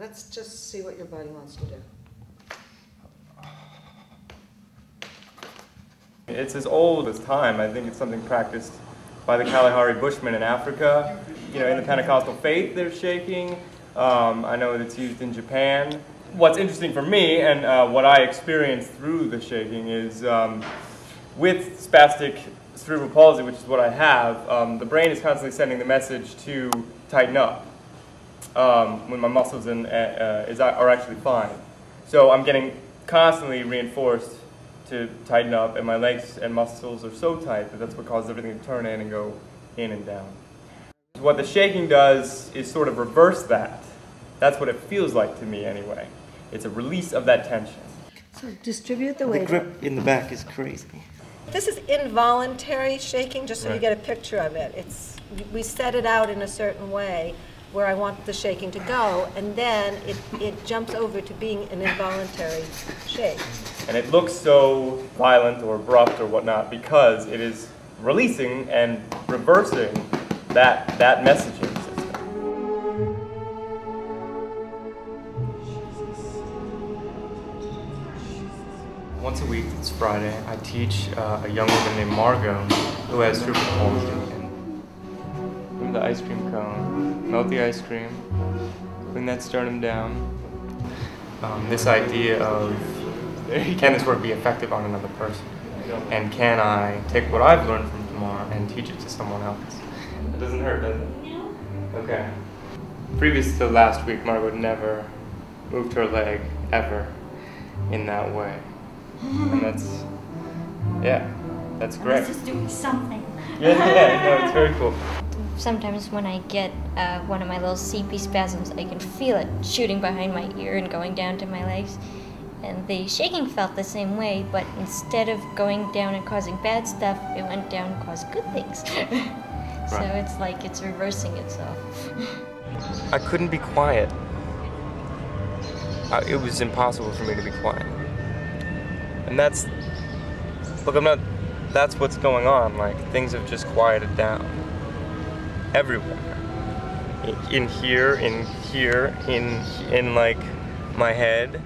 Let's just see what your body wants to do. It's as old as time. I think it's something practiced by the Kalahari Bushmen in Africa. You know, in the Pentecostal faith, there's shaking. I know it's used in Japan. What's interesting for me and what I experienced through the shaking is with spastic cerebral palsy, which is what I have, the brain is constantly sending the message to tighten up when my muscles are actually fine. So I'm getting constantly reinforced to tighten up, and my legs and muscles are so tight that that's what causes everything to turn in and go in and down. What the shaking does is sort of reverse that. That's what it feels like to me anyway. It's a release of that tension. So distribute the weight. The grip in the back is crazy. This is involuntary shaking, just so you get a picture of it. We set it out in a certain way where I want the shaking to go, and then it jumps over to being an involuntary shake. And it looks so violent or abrupt or whatnot because it is releasing and reversing that messaging system. Once a week, it's Friday, I teach a young woman named Margot who has cerebral palsy. Remember the ice cream cone, melt the ice cream, bring that sternum down. This idea of, can this work be effective on another person? And can I take what I've learned from Tamar and teach it to someone else? It doesn't hurt, does it? No. Okay. Previous to last week, Margot never moved her leg, ever, in that way. And that's, yeah, that's great. This is doing something. Yeah, no, it's very cool. Sometimes when I get one of my little CP spasms, I can feel it shooting behind my ear and going down to my legs. And the shaking felt the same way, but instead of going down and causing bad stuff, it went down and caused good things. So it's like it's reversing itself. I couldn't be quiet. It was impossible for me to be quiet. And that's, look, that's what's going on. Like, things have just quieted down. Everywhere. In here, in like my head.